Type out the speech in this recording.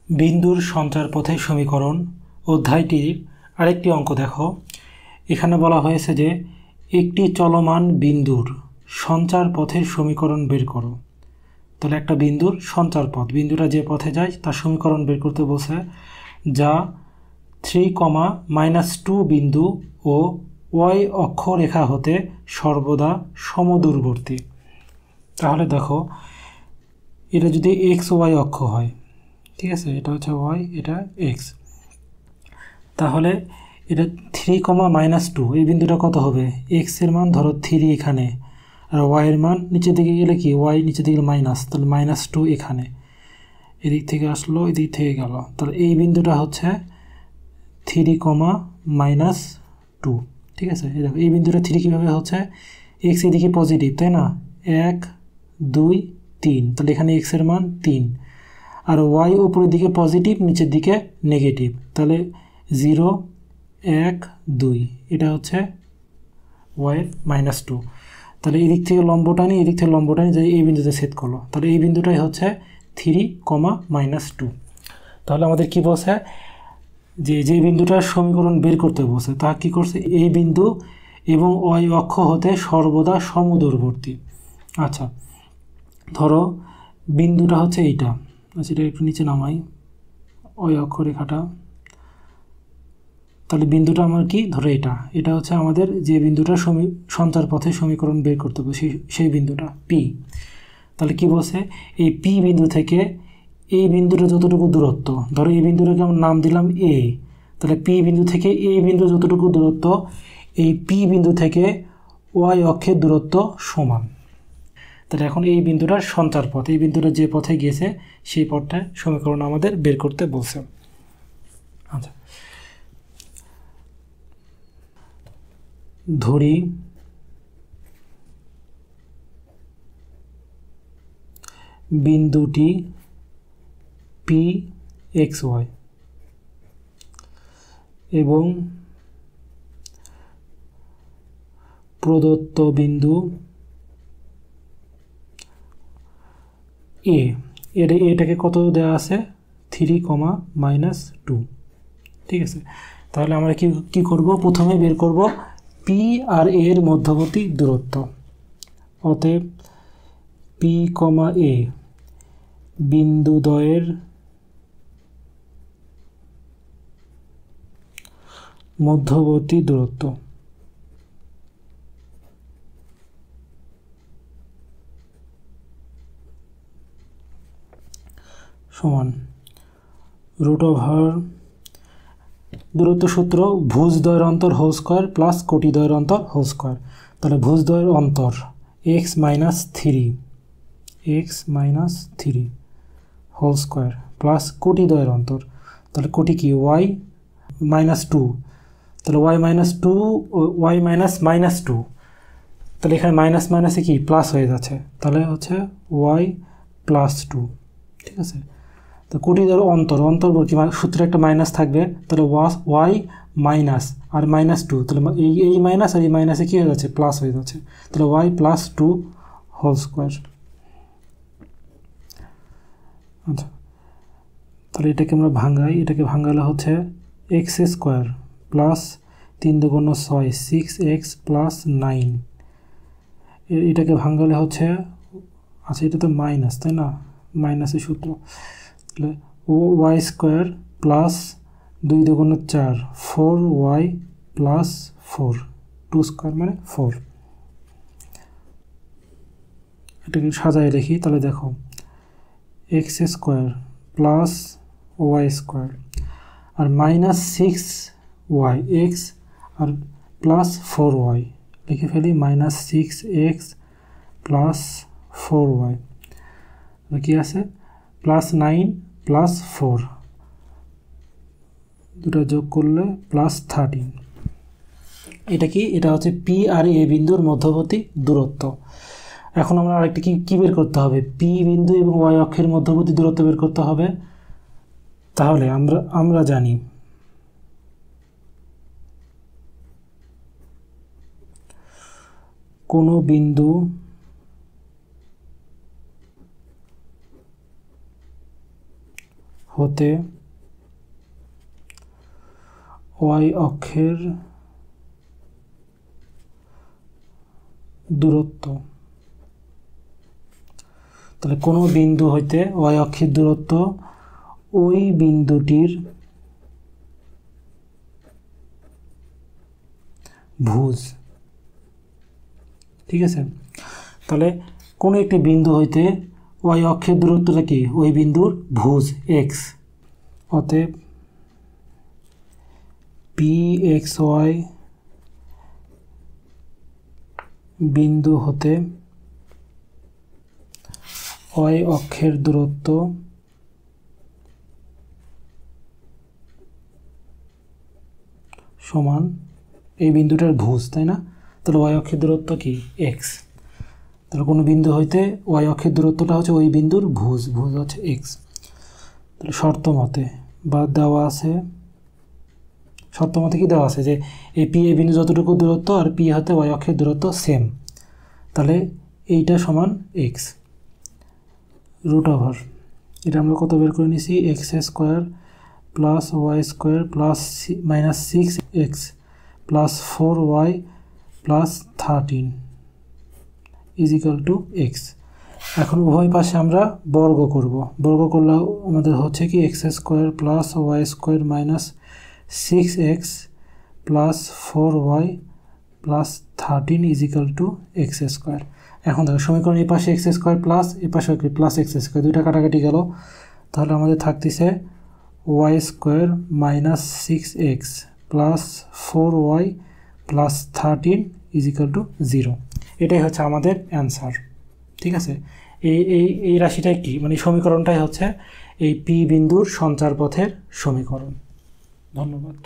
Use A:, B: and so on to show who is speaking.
A: বিন্দুর সঞ্চারপথে সমীকরণ অধ্যায়টির আরেকটি অঙ্ক দেখো। এখানে বলা হয়েছে যে একটি চলমান বিন্দুর সঞ্চারপথের সমীকরণ বের করো। তাহলে একটা বিন্দুর সঞ্চারপথ, বিন্দুটা যে পথে যায় তার সমীকরণ বের করতে বলছে, যা 3, -2 বিন্দু ও y অক্ষরেখা হতে সর্বদা সমদূরবর্তী। তাহলে দেখো, এটা যদি xy অক্ষ হয়, ঠিক আছে, এটা হচ্ছে y, এটা x, তাহলে এটা 3, -2 এই বিন্দুটা কত হবে? x এর মান ধরো 3 এখানে, আর y এর মান নিচের দিকে গেলে কি, y নিচের দিকে মাইনাস, তাহলে -2 এখানে, এদিক থেকে আসলো এদিক থেকে গেল, তাহলে এই বিন্দুটা হচ্ছে 3, -2, ঠিক আছে। এই দেখো, এই বিন্দুটা 3 কীভাবে হচ্ছে, x এদিকে পজিটিভ, তাই না, 1 2 3, তাহলে এখানে x এর মান 3, আর y উপরের দিকে পজিটিভ, নিচের দিকে নেগেটিভ, তাহলে 0 1 2, এটা হচ্ছে y এর -2। তাহলে এই দিক থেকে লম্ব টানি, এই দিক থেকে লম্ব টানি, যে এই বিন্দুতে ছেদ করলো, তাহলে এই বিন্দুটাই হচ্ছে 3, তাহলে আমাদের কি বলছে, যে বিন্দুটার সমীকরণ বের করতে বলছে তা কি করছে, এই বিন্দু এবং y অক্ষ হতে সর্বদা সমদূরবর্তী। আচ্ছা, ধরো বিন্দুটা হচ্ছে এইটা, আচ্ছা এটা একটু নিচে নামাই, y অক্ষরেখাটা, তাহলে বিন্দুটা আমার কি, ধরো এটা হচ্ছে আমাদের যে বিন্দুটা সঞ্চারপথে সমীকরণ বের করতে হবে, সেই বিন্দুটা P। তাহলে কি বলছে, এই P বিন্দু থেকে এই বিন্দুটা যতটুকু দূরত্ব, ধরো এই বিন্দুটাকে আমরা নাম দিলাম A, তাহলে P বিন্দু থেকে এই বিন্দু যতটুকু দূরত্ব, এই P বিন্দু থেকে y অক্ষের দূরত্ব সমান। তাহলে এখন এই বিন্দুটার সঞ্চারপথ, এই বিন্দুটা যে পথে গিয়েছে সেই পথটা সমীকরণ আমাদের বের করতে বলছে। আচ্ছা, ধরি বিন্দুটি PXY এবং প্রদত্ত বিন্দু A, এটাকে কত দেওয়া আছে, 3, -2, ঠিক আছে। তাহলে আমরা কি করব, প্রথমে বের করব P আর A এর মধ্যবর্তী দূরত্ব। অতএব P, A বিন্দুদ্বয়ের মধ্যবর্তী দূরত্ব সমান √, দূরত্ব সূত্র ভুজদ্বয়ের অন্তর হোল স্কয়ার প্লাস কোটিদ্বয়ের অন্তর হোল স্কয়ার। তাহলে ভুজদ্বয়ের অন্তর x - 3 হোল স্কয়ার প্লাস কোটিদ্বয়ের অন্তর, তাহলে কোটি কি, y -2, তাহলে y -2, তাহলে এখানে মাইনাস মাইনাসে কি প্লাস হয়ে যাচ্ছে, তাহলে হচ্ছে y +2, ঠিক আছে। তো কোটিদ্বয়ের অন্তর কি সূত্রে একটা মাইনাস থাকবে, তাহলে y মাইনাস আর -2, তাহলে এই মাইনাস আর এই মাইনাসে কি হয়ে যাচ্ছে, প্লাস হয়ে যাচ্ছে, তাহলে y +2 হোল স্কয়ার। আচ্ছা, তাহলে এটাকে আমরা ভাঙাই, এটাকে ভাঙালে হচ্ছে x² প্লাস 3 × 6 6x প্লাস 9, এটাকে ভাঙালে হচ্ছে, আচ্ছা এটা তো মাইনাস, তাই না, মাইনাসের সূত্র, তাহলে y² প্লাস 2 × 4 4y প্লাস 4, 2² মানে 4। এটাকে সাজায় রেখি, তাহলে দেখো x² প্লাস y² আর -6y x আর প্লাস 4y, লিখে ফেলি -6x প্লাস 4y, কি আছে +9 প্লাস 4, দুটো যোগ করলে +13। এটা কি, এটা হচ্ছে P আর A বিন্দুর মধ্যবর্তী দূরত্ব। এখন আমরা আরেকটা কি বের করতে হবে, P বিন্দু এবং y অক্ষের মধ্যবর্তী দূরত্ব বের করতে হবে। তাহলে আমরা জানি কোনো বিন্দু হতে ওয়াই অক্ষের দূরত্ব, তাহলে কোনো বিন্দু হইতে ওয়াই অক্ষের দূরত্ব ওই বিন্দুটির ভুজ। ঠিক আছে, তাহলে কোনো একটি বিন্দু হইতে ওয়াই অক্ষের দূরত্বটা কি, ওই বিন্দুর ভুজ এক্স। অতএব পি এক্স ওয়াই বিন্দু হতে ওয়াই অক্ষের দূরত্ব সমান এই বিন্দুটার ভুজ, তাই না? তাহলে ওয়াই অক্ষের দূরত্ব কি, এক্স। তাহলে কোনো বিন্দু হইতে ওয়াই অক্ষের দূরত্বটা হচ্ছে ওই বিন্দুর ভুজ, ভুজ হচ্ছে এক্স। তাহলে শর্ত মতে বা দেওয়া আছে, শর্ত মতে কি দেওয়া আছে যে এই পি এই বিন্দু যতটুকু দূরত্ব আর পি হতে ওয়াই অক্ষের দূরত্ব সেম, তাহলে এইটা সমান এক্স। রুট ওভার এটা আমরা কত বের করে নিছি, x square plus y square plus minus 6x plus 4y plus 13 equal to x. এখন উভয় পাশে আমরা বর্গ করব, বর্গ করলে আমাদের হচ্ছে কি x square plus y square minus 6x plus 4y plus 13 equal to x square. এখন দেখো সমীকরণ এই পাশে এক্স স্কোয়ার প্লাস এ পাশে প্লাস এক্স স্কোয়ার, দুইটা কাটাকাটি গেল, তাহলে আমাদের থাকতেছে y square minus 6x plus 4y plus 13 equal to 0। এটাই হচ্ছে আমাদের অ্যান্সার। ঠিক আছে, এই রাশিটাই কি, মানে সমীকরণটাই হচ্ছে এই পি বিন্দুর সঞ্চারপথের সমীকরণ। ধন্যবাদ।